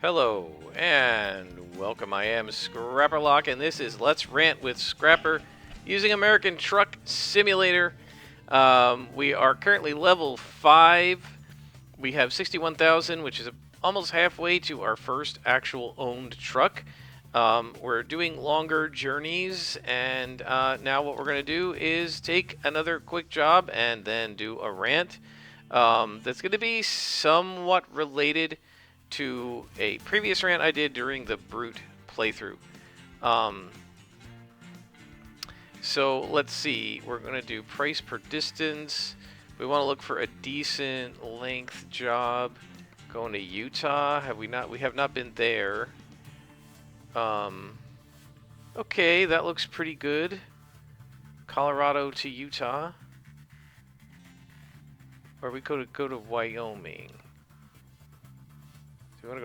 Hello and welcome. I am Scrapperlock, and this is Let's Rant with Scrapper using American Truck Simulator. We are currently level 5. We have 61,000, which is almost halfway to our first actual owned truck. We're doing longer journeys, and now what we're going to do is take another quick job and then do a rant that's going to be somewhat related to a previous rant I did during the Brute playthrough. Um, so let's see, we're going to do price per distance. We want to look for a decent length job. Going to Utah. Have we not? We have not been there. Okay, that looks pretty good. Colorado to Utah. Or we go to Wyoming. Do we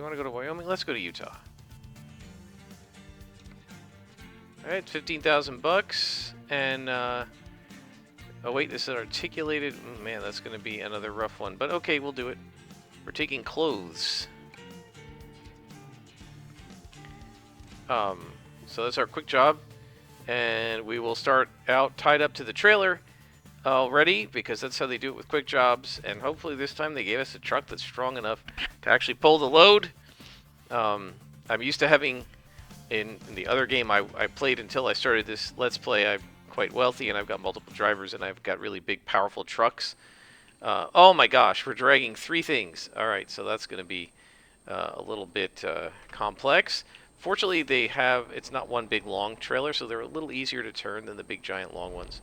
want to go to Wyoming? Let's go to Utah. All right, 15,000 bucks, and oh wait, this is articulated. Man, that's going to be another rough one. But okay, we'll do it. We're taking clothes. So that's our quick job, and we will start out tied up to the trailer already, because that's how they do it with quick jobs. And hopefully this time they gave us a truck that's strong enough to actually pull the load. I'm used to having, in the other game I played until I started this Let's Play, I'm quite wealthy and I've got multiple drivers and I've got really big powerful trucks. Oh my gosh, we're dragging 3 things. Alright, so that's going to be a little bit complex. Fortunately, it's not one big long trailer, so they're a little easier to turn than the big giant long ones.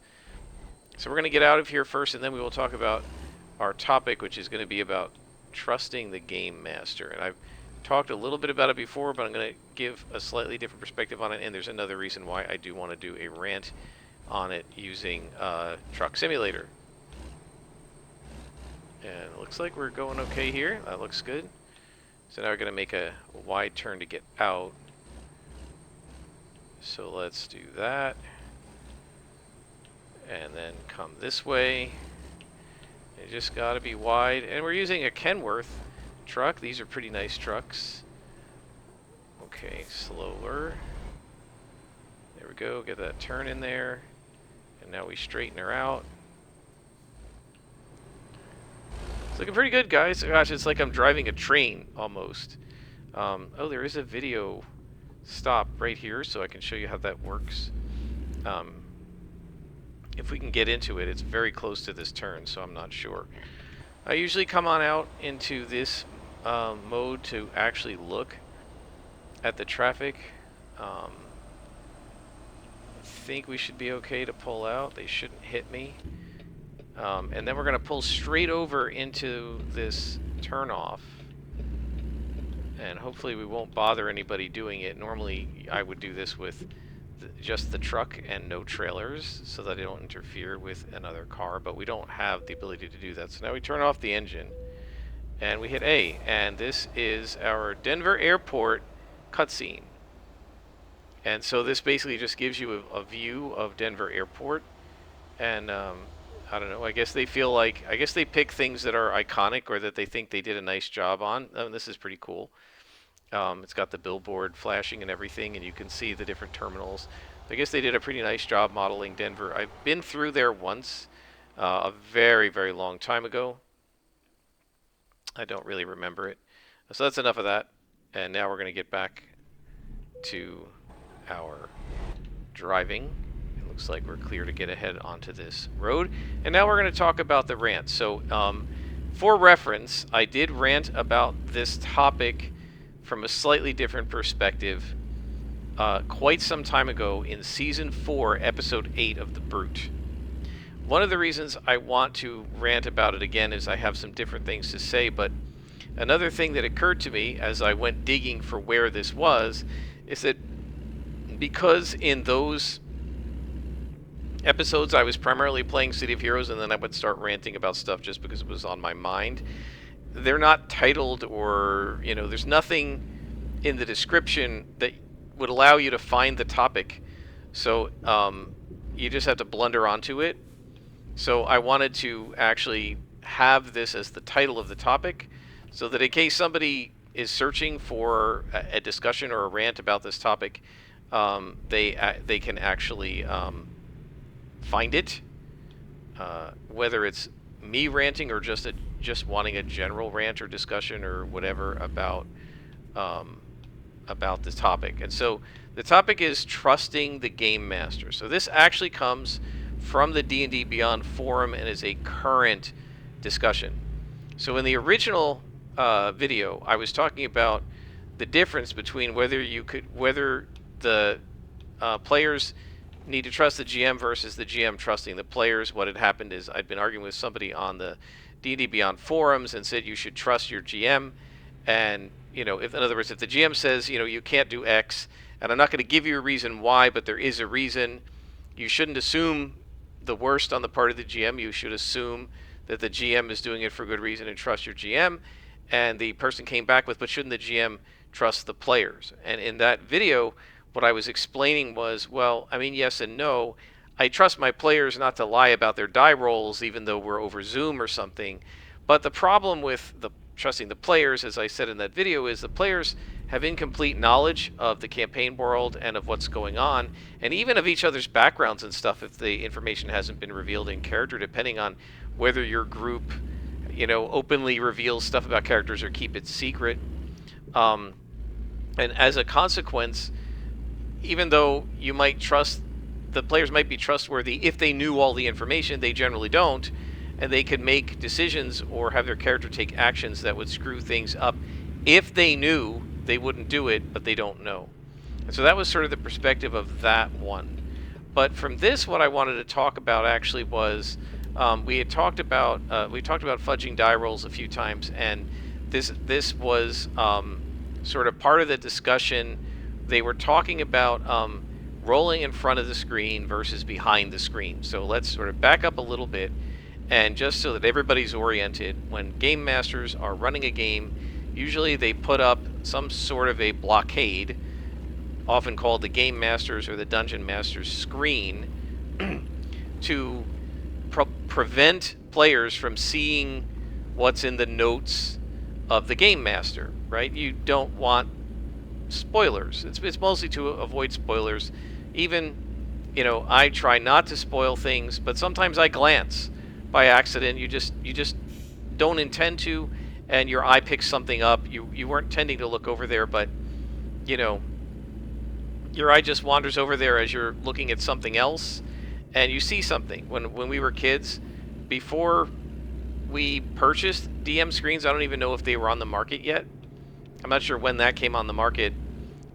So we're going to get out of here first, and then we will talk about our topic, which is going to be about trusting the game master. And I've talked a little bit about it before, but I'm going to give a slightly different perspective on it, and there's another reason why I do want to do a rant on it using Truck Simulator. And it looks like we're going okay here. That looks good. So now we're going to make a wide turn to get out. So let's do that. And then come this way. You just got to be wide. And we're using a Kenworth truck. These are pretty nice trucks. Okay, slower. There we go. Get that turn in there. And now we straighten her out. It's looking pretty good, guys. Gosh, it's like I'm driving a train almost. Oh, there is a video stop right here, so I can show you how that works. If we can get into it, it's very close to this turn, so I'm not sure. I usually come on out into this mode to actually look at the traffic. I think we should be okay to pull out. They shouldn't hit me. And then we're going to pull straight over into this turnoff. And hopefully we won't bother anybody doing it. Normally I would do this with just the truck and no trailers so that they don't interfere with another car, but we don't have the ability to do that. So now we turn off the engine and we hit A, and this is our Denver Airport cutscene. And so this basically just gives you a view of Denver Airport, and I don't know, I guess they pick things that are iconic or that they think they did a nice job on. This is pretty cool. It's got the billboard flashing and everything, and you can see the different terminals. I guess they did a pretty nice job modeling Denver. I've been through there once, a very, very long time ago. I don't really remember it. So that's enough of that. And now we're going to get back to our driving. It looks like we're clear to get ahead onto this road. And now we're going to talk about the rant. So for reference, I did rant about this topic from a slightly different perspective quite some time ago in Season 4, Episode 8 of The Brute. One of the reasons I want to rant about it again is I have some different things to say, but another thing that occurred to me as I went digging for where this was is that because in those episodes I was primarily playing City of Heroes and then I would start ranting about stuff just because it was on my mind, they're not titled, or there's nothing in the description that would allow you to find the topic, so you just have to blunder onto it. So I wanted to actually have this as the title of the topic, so that in case somebody is searching for a discussion or a rant about this topic, they can actually find it, whether it's me ranting or just wanting a general rant or discussion or whatever about this topic. And so the topic is trusting the game master. So this actually comes from the D&D Beyond forum and is a current discussion. So in the original video, I was talking about the difference between whether the players need to trust the GM versus the GM trusting the players. What had happened is I'd been arguing with somebody on the D&D Beyond forums and said you should trust your GM, and in other words, if the GM says you can't do X, and I'm not going to give you a reason why, but there is a reason, you shouldn't assume the worst on the part of the GM. You should assume that the GM is doing it for good reason and trust your GM. And the person came back with, but shouldn't the GM trust the players? And in that video, what I was explaining was, well, I mean, yes and no. I trust my players not to lie about their die rolls, even though we're over Zoom or something. But the problem with trusting the players, as I said in that video, is the players have incomplete knowledge of the campaign world and of what's going on, and even of each other's backgrounds and stuff if the information hasn't been revealed in character, depending on whether your group openly reveals stuff about characters or keep it secret. And as a consequence, even though you might trust, the players might be trustworthy if they knew all the information, they generally don't, and they could make decisions or have their character take actions that would screw things up. If they knew, they wouldn't do it, but they don't know. And so that was sort of the perspective of that one. But from this, what I wanted to talk about actually was we talked about fudging die rolls a few times, and this was sort of part of the discussion. They were talking about rolling in front of the screen versus behind the screen. So let's sort of back up a little bit, and just so that everybody's oriented, when game masters are running a game, usually they put up some sort of a blockade, often called the game master's or the dungeon master's screen, to prevent players from seeing what's in the notes of the game master, right? You don't want spoilers. It's mostly to avoid spoilers. Even, I try not to spoil things, but sometimes I glance by accident. You just don't intend to, and your eye picks something up. You weren't intending to look over there, but your eye just wanders over there as you're looking at something else, and you see something. When we were kids, before we purchased DM screens, I don't even know if they were on the market yet. I'm not sure when that came on the market,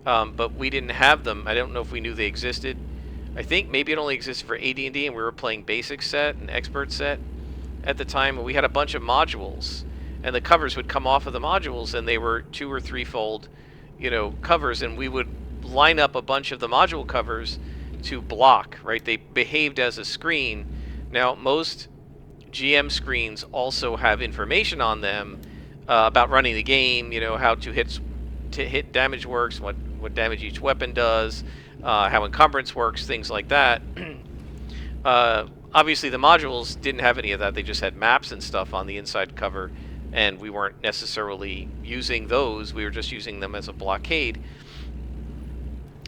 but we didn't have them. I don't know if we knew they existed. I think maybe it only existed for AD&D, and we were playing basic set and expert set at the time. We had a bunch of modules, and the covers would come off of the modules, and they were 2 or 3 fold, covers, and we would line up a bunch of the module covers to block, right? They behaved as a screen. Now, most GM screens also have information on them about running the game, how to hit damage works, what damage each weapon does, how encumbrance works, things like that. Obviously, the modules didn't have any of that. They just had maps and stuff on the inside cover, and we weren't necessarily using those. We were just using them as a blockade.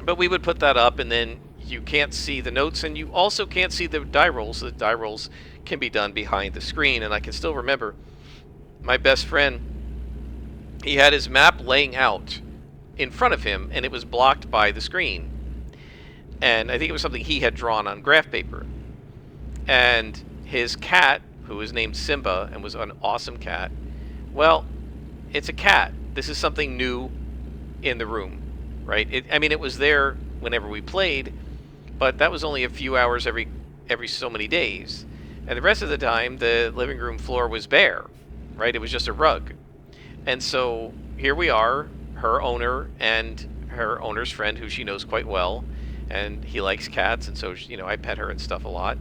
But we would put that up, and then you can't see the notes, and you also can't see the die rolls. The die rolls can be done behind the screen, and I can still remember my best friend, he had his map laying out in front of him, and it was blocked by the screen. And I think it was something he had drawn on graph paper. And his cat, who was named Simba and was an awesome cat, well, it's a cat. This is something new in the room, right? It was there whenever we played, but that was only a few hours every so many days. And the rest of the time, the living room floor was bare, right? It was just a rug. And so here we are, her owner and her owner's friend, who she knows quite well, and he likes cats, and so I pet her and stuff a lot.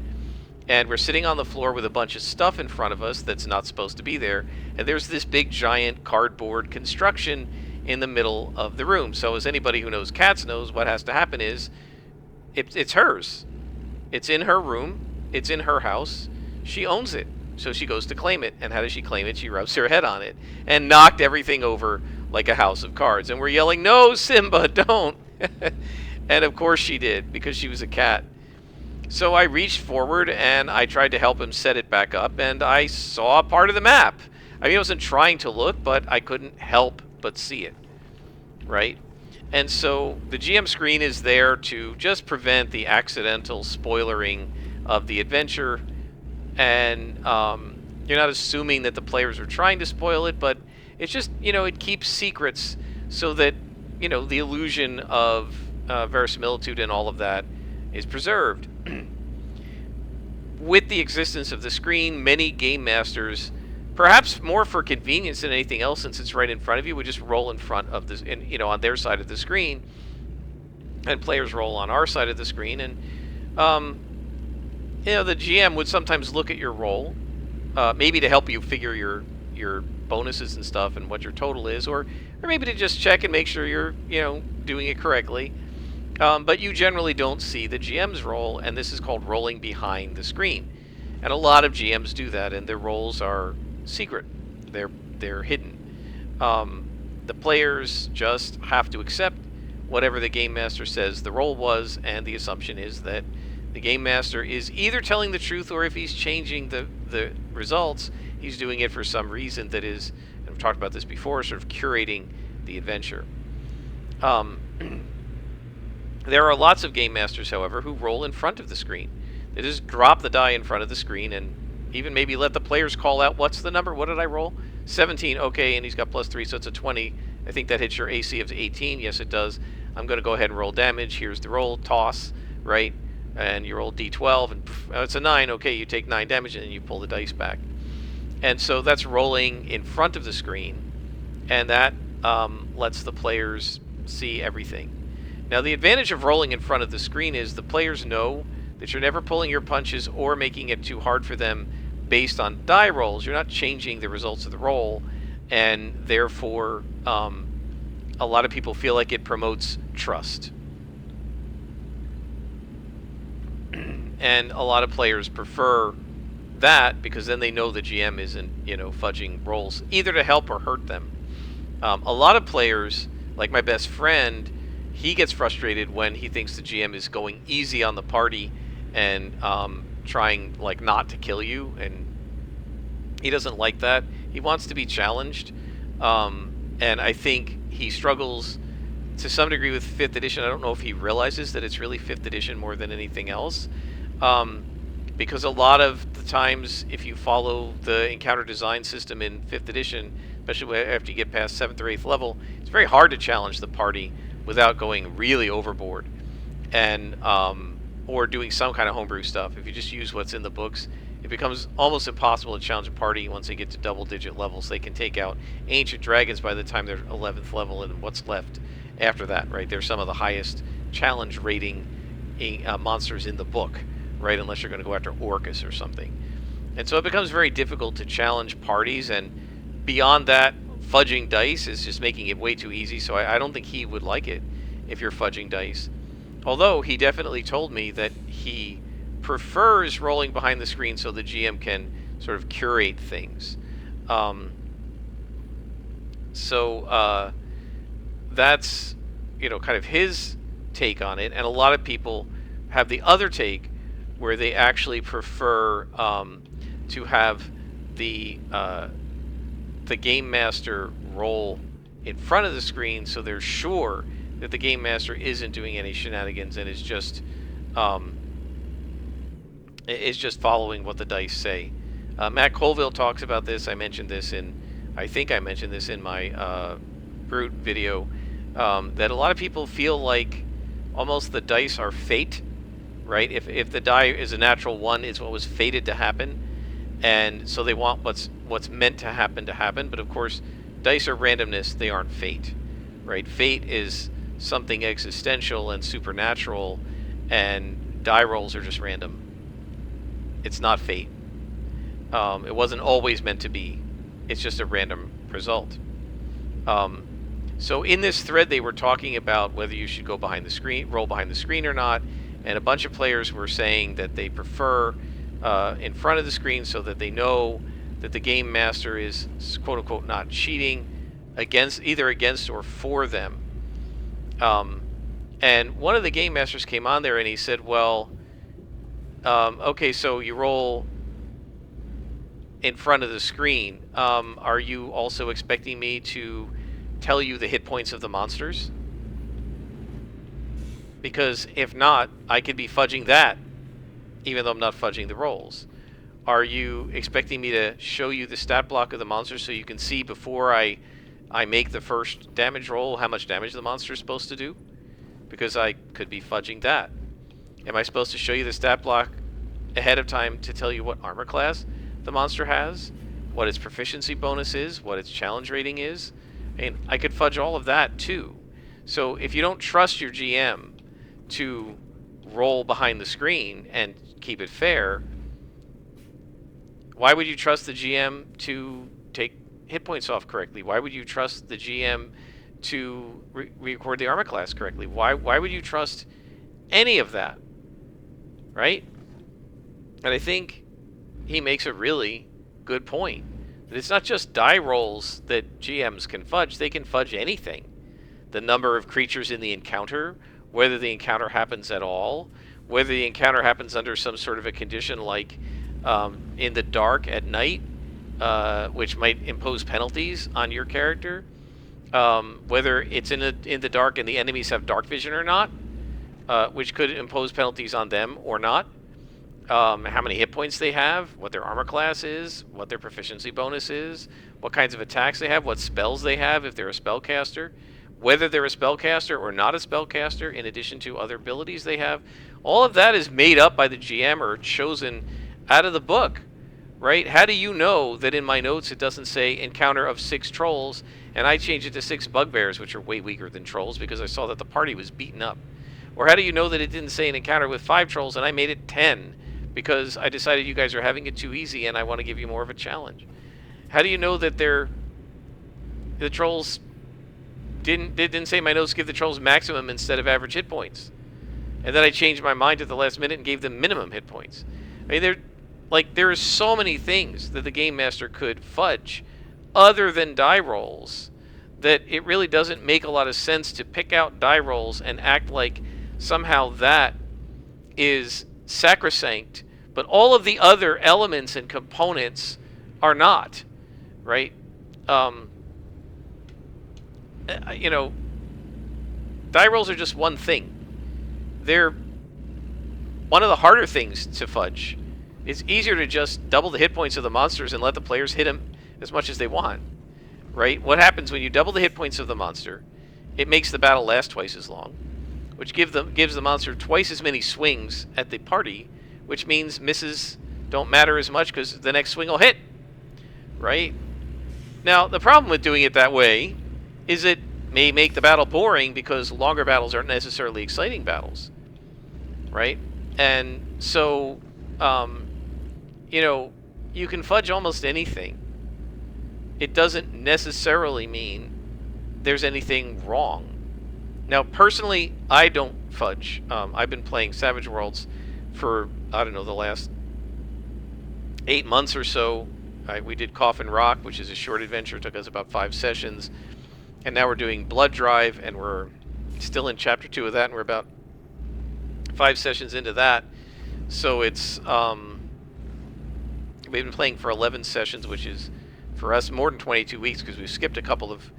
And we're sitting on the floor with a bunch of stuff in front of us that's not supposed to be there, and there's this big giant cardboard construction in the middle of the room. So as anybody who knows cats knows, what has to happen is it's hers. It's in her room. It's in her house. She owns it. So she goes to claim it. And how does she claim it? She rubs her head on it and knocked everything over like a house of cards. And we're yelling, "No, Simba, don't!" And of course she did, because she was a cat. So I reached forward and I tried to help him set it back up, and I saw part of the map. I mean, I wasn't trying to look, but I couldn't help but see it, right? And so the GM screen is there to just prevent the accidental spoilering of the adventure, and you're not assuming that the players are trying to spoil it, but it's just, it keeps secrets so that, the illusion of verisimilitude and all of that is preserved. With the existence of the screen, many game masters, perhaps more for convenience than anything else, since it's right in front of you, would just roll in front of this, on their side of the screen, and players roll on our side of the screen, and the GM would sometimes look at your roll, maybe to help you figure your bonuses and stuff and what your total is, or maybe to just check and make sure you're doing it correctly. But you generally don't see the GM's roll, and this is called rolling behind the screen. And a lot of GMs do that, and their rolls are secret. They're hidden. The players just have to accept whatever the game master says the roll was, and the assumption is that the game master is either telling the truth, or if he's changing the results, he's doing it for some reason that is, and I've talked about this before, sort of curating the adventure. There are lots of game masters, however, who roll in front of the screen. They just drop the die in front of the screen and even maybe let the players call out, what's the number? What did I roll? 17. Okay, and he's got +3, so it's a 20. I think that hits your AC of 18. Yes, it does. I'm going to go ahead and roll damage. Here's the roll. Toss, right? And you roll D12, and it's a 9. Okay, you take 9 damage, and then you pull the dice back. And so that's rolling in front of the screen, and that lets the players see everything. Now, the advantage of rolling in front of the screen is the players know that you're never pulling your punches or making it too hard for them based on die rolls. You're not changing the results of the roll, and therefore a lot of people feel like it promotes trust. And a lot of players prefer that because then they know the GM isn't, fudging rolls, either to help or hurt them. A lot of players, like my best friend, he gets frustrated when he thinks the GM is going easy on the party and trying not to kill you, and he doesn't like that. He wants to be challenged, and I think he struggles to some degree with 5th edition. I don't know if he realizes that it's really 5th edition more than anything else, because a lot of the times, if you follow the encounter design system in 5th edition, especially after you get past 7th or 8th level, it's very hard to challenge the party without going really overboard, and or doing some kind of homebrew stuff. If you just use what's in the books, it becomes almost impossible to challenge a party once they get to double-digit levels. They can take out ancient dragons by the time they're 11th level, and what's left after that, right? They're some of the highest challenge rating monsters in the book, right? Unless you're going to go after Orcus or something. And so it becomes very difficult to challenge parties, and beyond that, fudging dice is just making it way too easy, so I don't think he would like it if you're fudging dice. Although he definitely told me that he prefers rolling behind the screen so the GM can sort of curate things. So that's, kind of his take on it, and a lot of people have the other take where they actually prefer to have the game master roll in front of the screen, so they're sure that the game master isn't doing any shenanigans and is just following what the dice say. Matt Colville talks about this. I think I mentioned this in my Brute video, that a lot of people feel like almost the dice are fate, right? If the die is a natural 1, it's what was fated to happen, and so they want what's meant to happen. But of course, dice are randomness; they aren't fate, right? Fate is something existential and supernatural, and die rolls are just random. It's not fate. It wasn't always meant to be. It's just a random result. So in this thread, they were talking about whether you should go behind the screen, roll behind the screen or not, and a bunch of players were saying that they prefer in front of the screen so that they know that the game master is quote-unquote not cheating, either against or for them. And one of the game masters came on there and he said, well, okay, so you roll in front of the screen. Are you also expecting me to tell you the hit points of the monsters? Because if not, I could be fudging that, even though I'm not fudging the rolls. Are you expecting me to show you the stat block of the monster so you can see before I make the first damage roll how much damage the monster is supposed to do? Because I could be fudging that. Am I supposed to show you the stat block ahead of time to tell you what armor class the monster has, what its proficiency bonus is, what its challenge rating is? And I could fudge all of that too. So if you don't trust your GM to roll behind the screen and keep it fair, why would you trust the GM to take hit points off correctly? Why would you trust the GM to record the armor class correctly? Why would you trust any of that? Right? And I think he makes a really good point. That it's not just die rolls that GMs can fudge. They can fudge anything. The number of creatures in the encounter, whether the encounter happens at all, whether the encounter happens under some sort of a condition like in the dark at night, which might impose penalties on your character, whether it's in the dark and the enemies have dark vision or not, which could impose penalties on them or not, how many hit points they have, what their armor class is, what their proficiency bonus is, what kinds of attacks they have, what spells they have if they're a spellcaster, whether they're a spellcaster or not a spellcaster, in addition to other abilities they have. All of that is made up by the GM or chosen out of the book, right? How do you know that in my notes it doesn't say encounter of 6 trolls and I changed it to 6 bugbears, which are way weaker than trolls because I saw that the party was beaten up? Or how do you know that it didn't say an encounter with 5 trolls and I made it 10 because I decided you guys are having it too easy and I want to give you more of a challenge? How do you know that the trolls didn't say my notes give the trolls maximum instead of average hit points? And then I changed my mind at the last minute and gave them minimum hit points. I mean, there are so many things that the game master could fudge other than die rolls that it really doesn't make a lot of sense to pick out die rolls and act like somehow that is sacrosanct, but all of the other elements and components are not, right? You know, die rolls are just one thing. They're one of the harder things to fudge. It's easier to just double the hit points of the monsters and let the players hit them as much as they want, right? What happens when you double the hit points of the monster? It makes the battle last twice as long, which gives the monster twice as many swings at the party, which means misses don't matter as much because the next swing will hit, right? Now, the problem with doing it that way is it may make the battle boring because longer battles aren't necessarily exciting battles, right? And so, you know, you can fudge almost anything. It doesn't necessarily mean there's anything wrong. Now, personally, I don't fudge. I've been playing Savage Worlds for, I don't know, the last 8 months or so. We did Coffin Rock, which is a short adventure. It took us about 5 sessions. And now we're doing Blood Drive, and we're still in Chapter 2 of that, and we're about 5 sessions into that. So it's, we've been playing for 11 sessions, which is, for us, more than 22 weeks, because we've skipped a couple of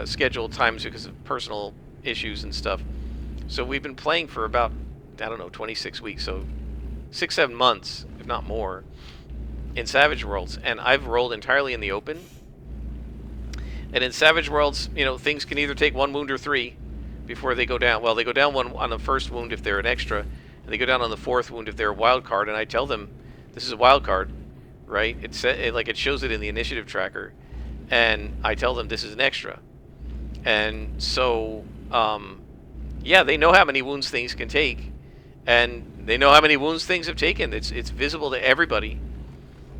scheduled times because of personal issues and stuff. So we've been playing for about, I don't know, 26 weeks, so 6-7 months, if not more, in Savage Worlds. And I've rolled entirely in the open. And in Savage Worlds, you know, things can either take 1 wound or 3 before they go down. Well, they go down 1 on the first wound if they're an extra, and they go down on the 4th wound if they're a wild card. And I tell them, this is a wild card, right? It shows it in the initiative tracker, and I tell them this is an extra. And so, yeah, they know how many wounds things can take, and they know how many wounds things have taken. It's visible to everybody,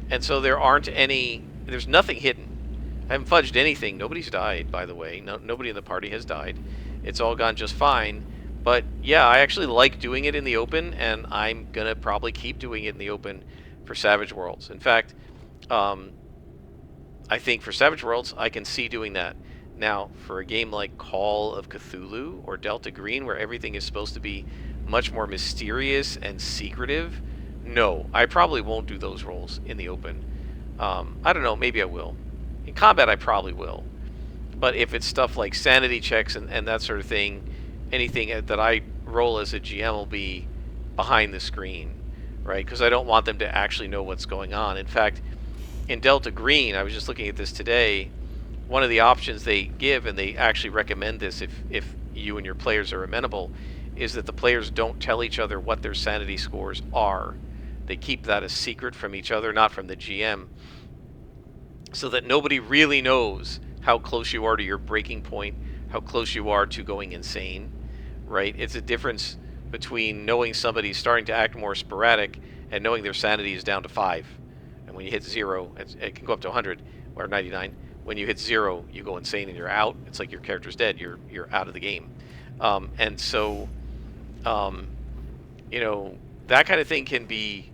and so there's nothing hidden. I haven't fudged anything. Nobody's died, by the way. Nobody in the party has died. It's all gone just fine. But yeah, I actually like doing it in the open, and I'm gonna probably keep doing it in the open for Savage Worlds. In fact, I think for Savage Worlds, I can see doing that. Now, for a game like Call of Cthulhu or Delta Green, where everything is supposed to be much more mysterious and secretive, no, I probably won't do those roles in the open. I don't know, maybe I will. In combat, I probably will. But if it's stuff like sanity checks and that sort of thing, anything that I roll as a GM will be behind the screen, right? Because I don't want them to actually know what's going on. In fact, in Delta Green, I was just looking at this today, one of the options they give, and they actually recommend this if you and your players are amenable, is that the players don't tell each other what their sanity scores are. They keep that a secret from each other, not from the GM, so that nobody really knows how close you are to your breaking point, how close you are to going insane, right? It's a difference between knowing somebody's starting to act more sporadic and knowing their sanity is down to 5. And when you hit 0, it can go up to 100 or 99. When you hit 0, you go insane and you're out. It's like your character's dead. You're out of the game. And so, you know, that kind of thing can be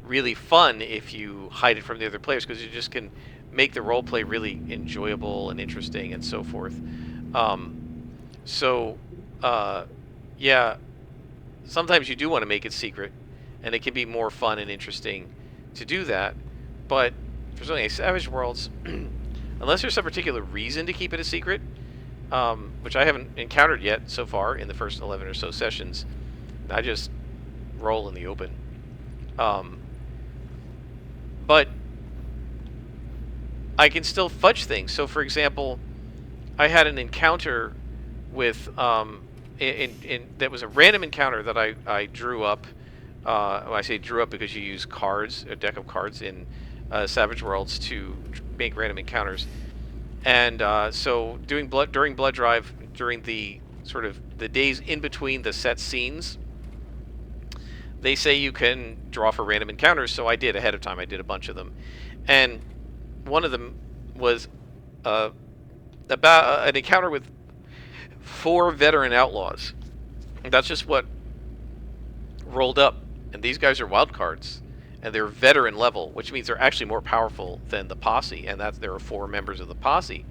really fun if you hide it from the other players, because you just can make the role play really enjoyable and interesting and so forth. Yeah, sometimes you do want to make it secret, and it can be more fun and interesting to do that. But for something like Savage Worlds, unless there's some particular reason to keep it a secret, which I haven't encountered yet so far in the first 11 or so sessions, I just roll in the open. But I can still fudge things. So, for example, I had an encounter with that was a random encounter that I drew up. I say drew up because you use cards, a deck of cards in Savage Worlds to make random encounters. And so during Blood Drive, during the sort of the days in between the set scenes, they say you can draw for random encounters. So I did ahead of time. I did a bunch of them, and one of them was about an encounter with 4 veteran outlaws. That's just what rolled up, and these guys are wild cards, and they're veteran level, which means they're actually more powerful than the posse, and there are 4 members of the posse.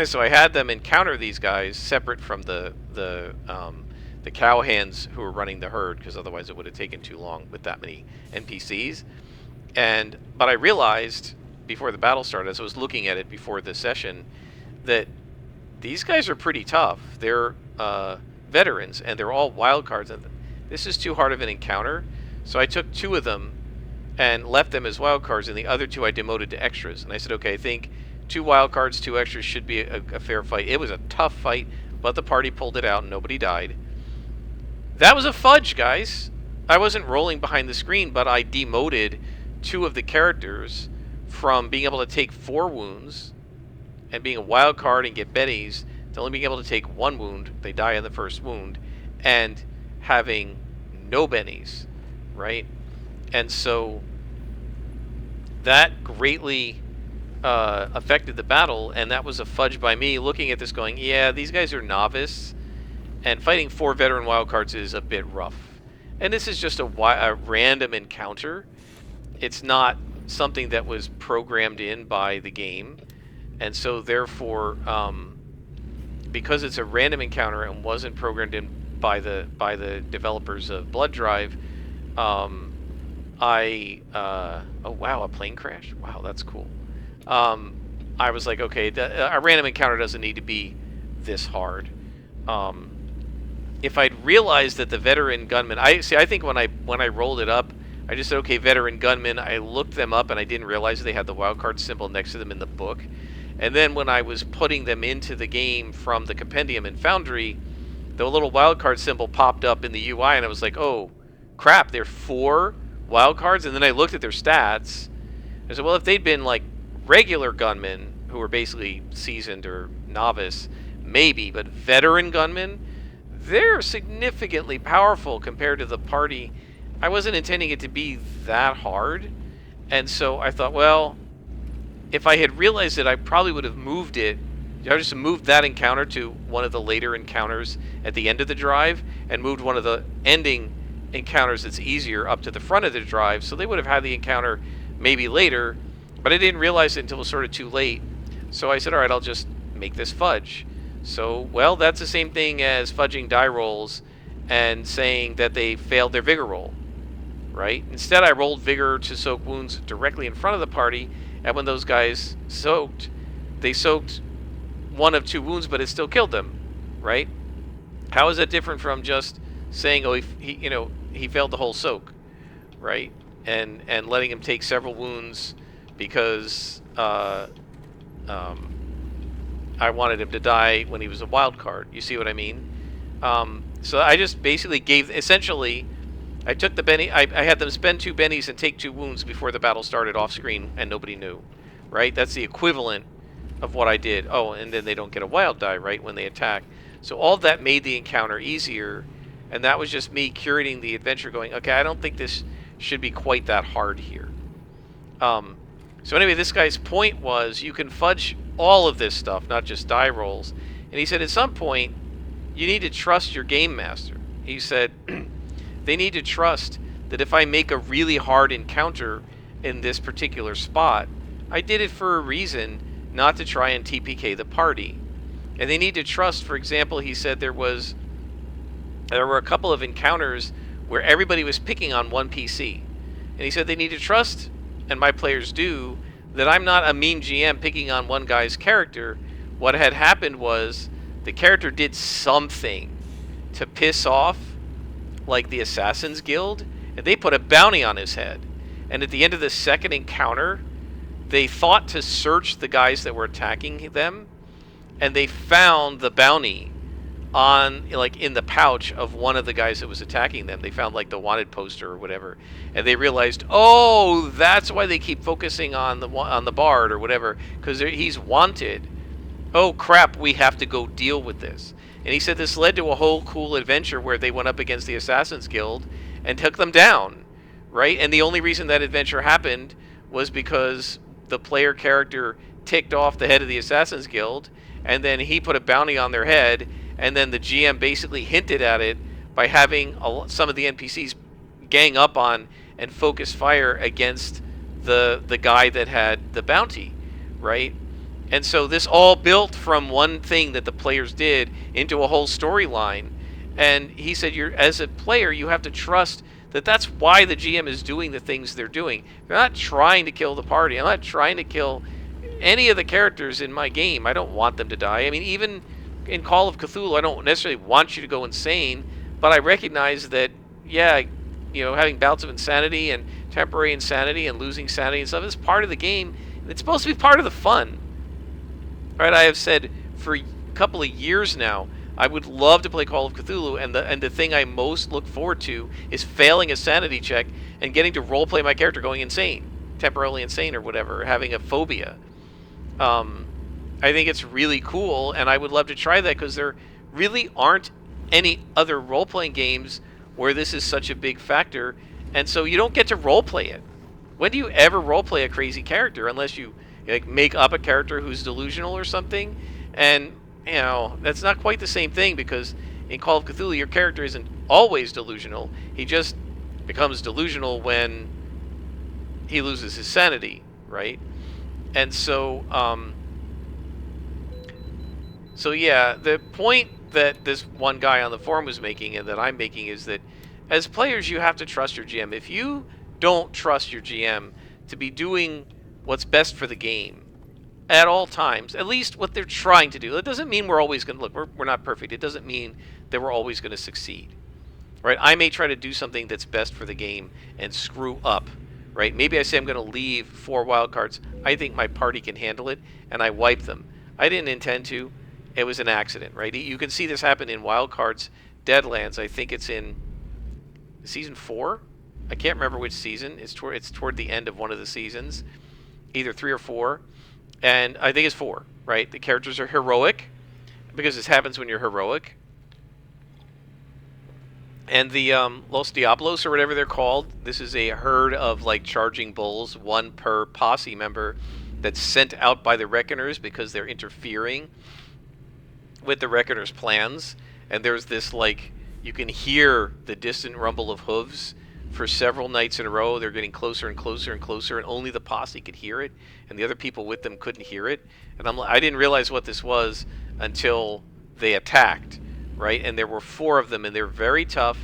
So I had them encounter these guys separate from the cowhands who were running the herd, because otherwise it would have taken too long with that many NPCs. But I realized before the battle started, as I was looking at it before the session, that these guys are pretty tough. They're veterans, and they're all wild cards, and this is too hard of an encounter. So I took 2 of them and left them as wild cards, and the other 2 I demoted to extras. And I said, okay, I think 2 wild cards, 2 extras should be a fair fight. It was a tough fight, but the party pulled it out and nobody died. That was a fudge, guys. I wasn't rolling behind the screen, but I demoted 2 of the characters from being able to take 4 wounds and being a wild card and get bennies to only being able to take 1 wound. They die in the first wound, and having no bennies, right? And so that greatly affected the battle, and that was a fudge by me looking at this going, yeah, these guys are novice, and fighting 4 veteran wildcards is a bit rough. And this is just a random encounter. It's not something that was programmed in by the game, and so therefore, because it's a random encounter and wasn't programmed in by the developers of Blood Drive, oh wow, a plane crash? Wow, that's cool. I was like, okay, a random encounter doesn't need to be this hard. If I'd realized that the veteran gunman, I think when I rolled it up, I just said, okay, veteran gunman. I looked them up, and I didn't realize they had the wildcard symbol next to them in the book. And then when I was putting them into the game from the Compendium and Foundry, the little wildcard symbol popped up in the UI, and I was like, oh, crap, they're 4 wildcards? And then I looked at their stats. I said, well, if they'd been like regular gunmen who were basically seasoned or novice, maybe, but veteran gunmen, they're significantly powerful compared to the party. I wasn't intending it to be that hard, and so I thought, well, if I had realized it, I probably would have moved it. I just moved that encounter to one of the later encounters at the end of the drive, and moved one of the ending encounters that's easier up to the front of the drive, so they would have had the encounter maybe later, But I didn't realize it until it was sort of too late. So I said, all right, I'll just make this fudge. So, well, that's the same thing as fudging die rolls and saying that they failed their vigor roll, right? Instead, I rolled vigor to soak wounds directly in front of the party, and when those guys soaked, they soaked one of 2 wounds, but it still killed them, right? How is that different from just saying, oh, he failed the whole soak, right? And letting him take several wounds because I wanted him to die when he was a wild card. You see what I mean? So I just basically essentially, I took the Benny, I had them spend 2 bennies and take 2 wounds before the battle started off screen, and nobody knew, right? That's the equivalent of what I did. Oh, and then they don't get a wild die, right, when they attack. So all of that made the encounter easier, and that was just me curating the adventure going, okay, I don't think this should be quite that hard here. So anyway, this guy's point was you can fudge all of this stuff, not just die rolls. And he said at some point, you need to trust your game master. He said, they need to trust that if I make a really hard encounter in this particular spot, I did it for a reason, not to try and TPK the party. And they need to trust, for example, he said there were a couple of encounters where everybody was picking on one PC. And he said they need to trust, and my players do, that I'm not a mean GM picking on one guy's character. What had happened was the character did something to piss off, like the Assassin's Guild, and they put a bounty on his head. And at the end of the second encounter, they thought to search the guys that were attacking them, and they found the bounty on, like, in the pouch of one of the guys that was attacking them. They found, like, the wanted poster or whatever, and they realized, oh, that's why they keep focusing on the bard or whatever, because he's wanted. Oh crap, we have to go deal with this. And he said this led to a whole cool adventure where they went up against the Assassin's Guild and took them down, right? And the only reason that adventure happened was because the player character ticked off the head of the Assassin's Guild, and then he put a bounty on their head, and then the GM basically hinted at it by having some of the NPCs gang up on and focus fire against the guy that had the bounty, right? And so this all built from one thing that the players did into a whole storyline. And he said, as a player, you have to trust that that's why the GM is doing the things they're doing. They're not trying to kill the party. I'm not trying to kill any of the characters in my game. I don't want them to die. I mean, even in Call of Cthulhu, I don't necessarily want you to go insane, but I recognize that, yeah, having bouts of insanity and temporary insanity and losing sanity and stuff is part of the game. It's supposed to be part of the fun. Right? I have said for a couple of years now, I would love to play Call of Cthulhu, and the thing I most look forward to is failing a sanity check and getting to roleplay my character going insane, temporarily insane or whatever, having a phobia. I think it's really cool, and I would love to try that because there really aren't any other role-playing games where this is such a big factor, and so you don't get to roleplay it. When do you ever roleplay a crazy character unless you make up a character who's delusional or something? And that's not quite the same thing, because in Call of Cthulhu your character isn't always delusional. He just becomes delusional when he loses his sanity, right? And so yeah, the point that this one guy on the forum was making and that I'm making is that as players you have to trust your GM. If you don't trust your GM to be doing what's best for the game at all times, at least what they're trying to do. It doesn't mean we're always going to look. We're not perfect. It doesn't mean that we're always going to succeed, right? I may try to do something that's best for the game and screw up, right? Maybe I say I'm going to leave 4 wildcards. I think my party can handle it, and I wipe them. I didn't intend to. It was an accident, right? You can see this happen in Wildcards Deadlands. I think it's in season 4. I can't remember which season. It's toward the end of one of the seasons, either 3 or 4. And I think it's 4, right? The characters are heroic, because this happens when you're heroic. And the Los Diablos, or whatever they're called, this is a herd of, like, charging bulls, 1 per posse member, that's sent out by the Reckoners because they're interfering with the Reckoners' plans. And there's this, like, you can hear the distant rumble of hooves for several nights in a row. They're getting closer and closer and closer, and only the posse could hear it, and the other people with them couldn't hear it. And I didn't realize what this was until they attacked, right? And there were 4 of them, and they're very tough.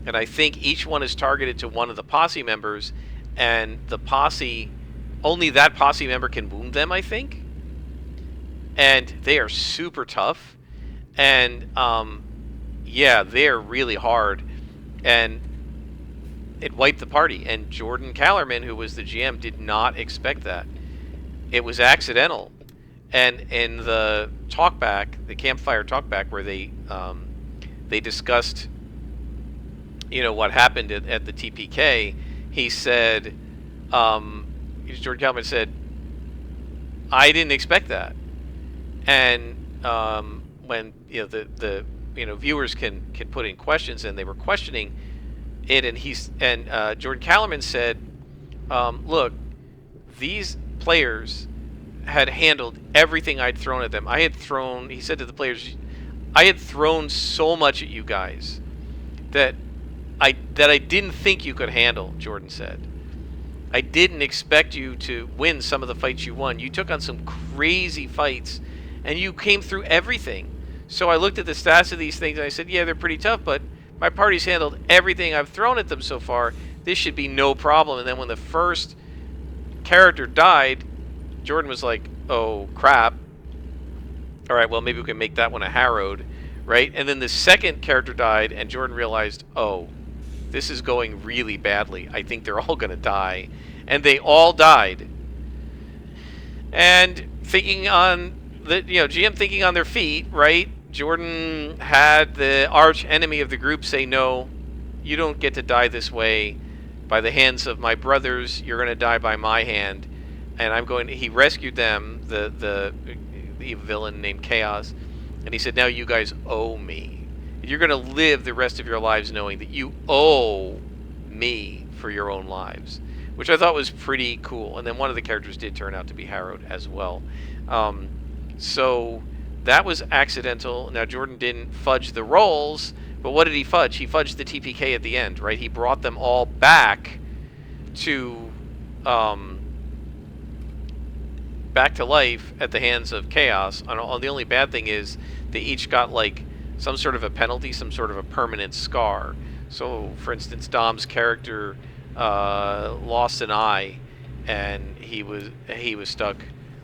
And I think each one is targeted to one of the posse members, and the posse, only that posse member can wound them, I think. And they are super tough, and yeah, they're really hard, and it wiped the party. And Jordan Callerman, who was the GM, did not expect that. It was accidental. And in the talkback, the campfire talkback, where they discussed, what happened at the TPK, he said, Jordan Callerman said, I didn't expect that. And when the viewers can put in questions, and they were questioning it, and Jordan Callerman said, look, these players had handled everything I'd thrown at them. He said to the players, I had thrown so much at you guys that I didn't think you could handle. Jordan said, I didn't expect you to win some of the fights you won. You took on some crazy fights, and you came through everything. So I looked at the stats of these things, and I said, yeah, they're pretty tough, but my party's handled everything I've thrown at them so far. This should be no problem. And then when the first character died, Jordan was like, oh, crap. All right, well, maybe we can make that one a Harrowed, right? And then the second character died, and Jordan realized, oh, this is going really badly. I think they're all going to die. And they all died. And thinking on GM thinking on their feet, right? Jordan had the arch enemy of the group say, no, you don't get to die this way by the hands of my brothers. You're going to die by my hand. And he rescued them, the villain named Chaos. And he said, now you guys owe me. You're going to live the rest of your lives knowing that you owe me for your own lives, which I thought was pretty cool. And then one of the characters did turn out to be Harrowed as well. So that was accidental. Now, Jordan didn't fudge the rolls, but what did he fudge? He fudged the TPK at the end, right? He brought them all back to life at the hands of Chaos. And the only bad thing is they each got like some sort of a penalty, some sort of a permanent scar. So, for instance, Dom's character lost an eye, and he was stuck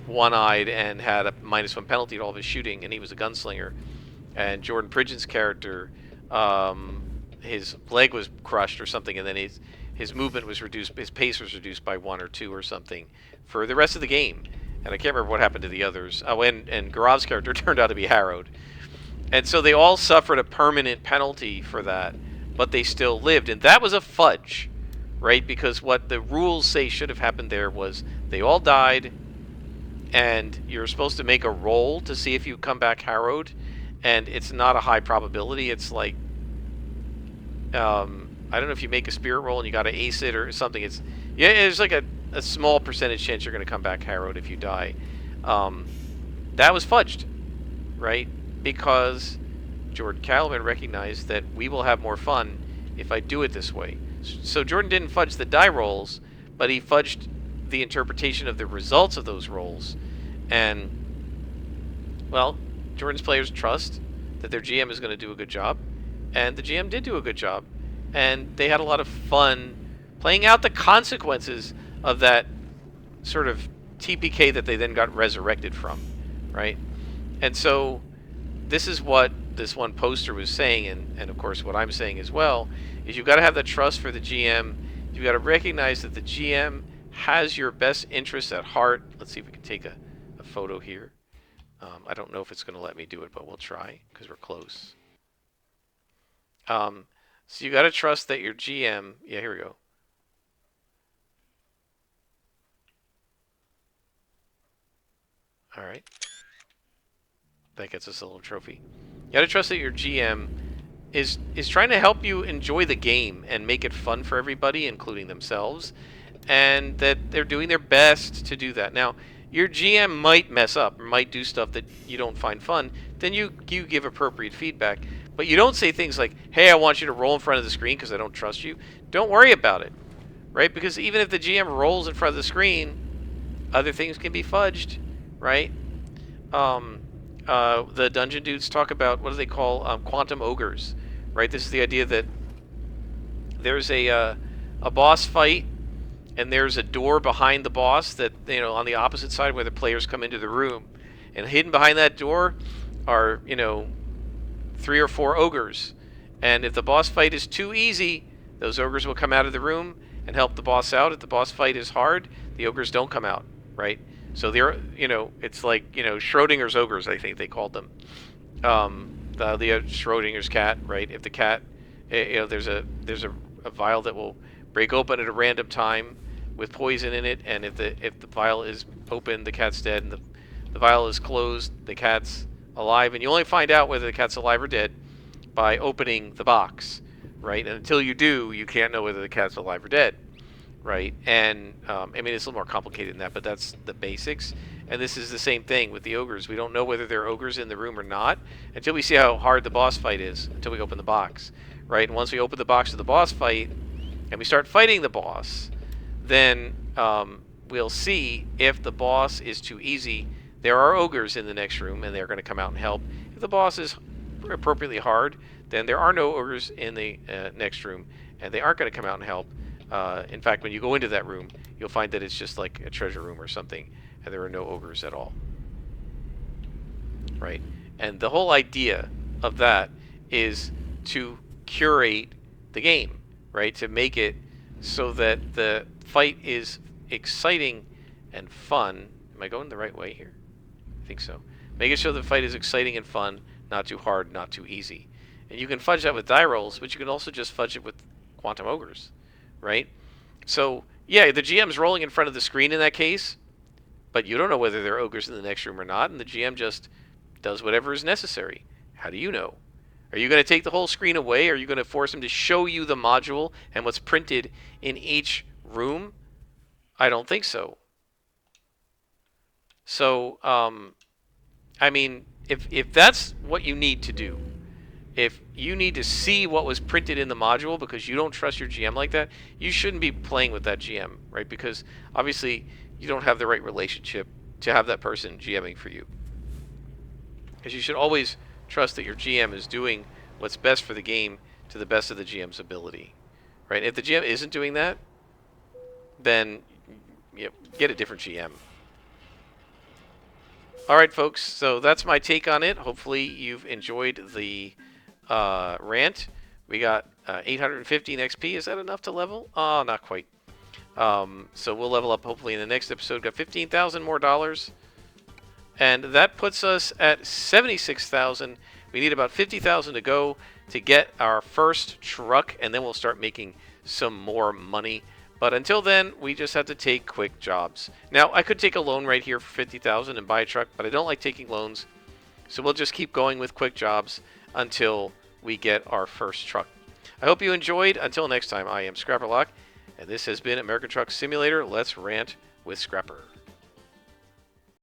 one-eyed and had a -1 penalty to all of his shooting, and he was a gunslinger. And Jordan Pridgeon's character, his leg was crushed or something, and then his movement was reduced, his pace was reduced by 1 or 2 or something for the rest of the game. And I can't remember what happened to the others. Oh, and Gaurav's character turned out to be Harrowed. And so they all suffered a permanent penalty for that, but they still lived. And that was a fudge, right? Because what the rules say should have happened there was they all died, and you're supposed to make a roll to see if you come back Harrowed, and it's not a high probability. It's like, I don't know if you make a spirit roll and you got to ace it or something. There's like a small percentage chance you're going to come back Harrowed if you die. That was fudged, right? Because Jordan Callerman recognized that we will have more fun if I do it this way. So Jordan didn't fudge the die rolls, but he fudged the interpretation of the results of those rolls. And, well, Jordan's players trust that their GM is going to do a good job, and the GM did do a good job. And they had a lot of fun playing out the consequences of that sort of TPK that they then got resurrected from, right? And so this is what this one poster was saying, and of course what I'm saying as well, is you've got to have the trust for the GM. You've got to recognize that the GM has your best interests at heart. Let's see if we can take a photo here. I don't know if it's going to let me do it, but we'll try because we're close. So you got to trust that your GM, yeah, here we go. All right. That gets us a little trophy. You got to trust that your GM is trying to help you enjoy the game and make it fun for everybody, including themselves, and that they're doing their best to do that. Now, your GM might mess up, might do stuff that you don't find fun. Then you give appropriate feedback. But you don't say things like, hey, I want you to roll in front of the screen because I don't trust you. Don't worry about it, right? Because even if the GM rolls in front of the screen, other things can be fudged, right? Um, the dungeon dudes talk about, what do they call, quantum ogres, right? This is the idea that there's a boss fight, and there's a door behind the boss that, on the opposite side where the players come into the room, and hidden behind that door are 3 or 4 ogres, and if the boss fight is too easy, those ogres will come out of the room and help the boss out. If the boss fight is hard, the ogres don't come out, right? So they're, it's like, Schrodinger's ogres, I think they called them. The Schrodinger's cat, right? If the cat, there's a vial that will break open at a random time with poison in it, and if the vial is open, the cat's dead, and the vial is closed, the cat's alive, and you only find out whether the cat's alive or dead by opening the box, right? And until you do, you can't know whether the cat's alive or dead, right? And I mean, it's a little more complicated than that, but that's the basics. And this is the same thing with the ogres. We don't know whether there are ogres in the room or not until we see how hard the boss fight is, until we open the box, right? And once we open the box to the boss fight and we start fighting the boss, then we'll see if the boss is too easy. There are ogres in the next room, and they're going to come out and help. If the boss is appropriately hard, then there are no ogres in the next room, and they aren't going to come out and help. In fact, when you go into that room, you'll find that it's just like a treasure room or something, and there are no ogres at all. Right? And the whole idea of that is to curate the game, right? To make it so that the fight is exciting and fun. Am I going the right way here? I think so. Make it so the fight is exciting and fun, not too hard, not too easy. And you can fudge that with die rolls, but you can also just fudge it with quantum ogres, right? So, yeah, the GM's rolling in front of the screen in that case, but you don't know whether there are ogres in the next room or not, and the GM just does whatever is necessary. How do you know? Are you going to take the whole screen away? Are you going to force him to show you the module and what's printed in each room? I don't think so. So, I mean, if that's what you need to do, if you need to see what was printed in the module because you don't trust your GM like that, you shouldn't be playing with that GM, right? Because obviously you don't have the right relationship to have that person GMing for you. Because you should always trust that your GM is doing what's best for the game to the best of the GM's ability, right? If the GM isn't doing that, then get a different GM. All right, folks, so that's my take on it. Hopefully you've enjoyed the rant. We got 815 XP. Is that enough to level? Oh, not quite. So we'll level up hopefully in the next episode. Got 15,000 more dollars. And that puts us at 76,000. We need about 50,000 to go to get our first truck, and then we'll start making some more money. But until then, we just have to take quick jobs. Now, I could take a loan right here for 50,000 and buy a truck, but I don't like taking loans. So we'll just keep going with quick jobs until we get our first truck. I hope you enjoyed. Until next time, I am Scrapperlock, and this has been American Truck Simulator. Let's rant with Scrapper.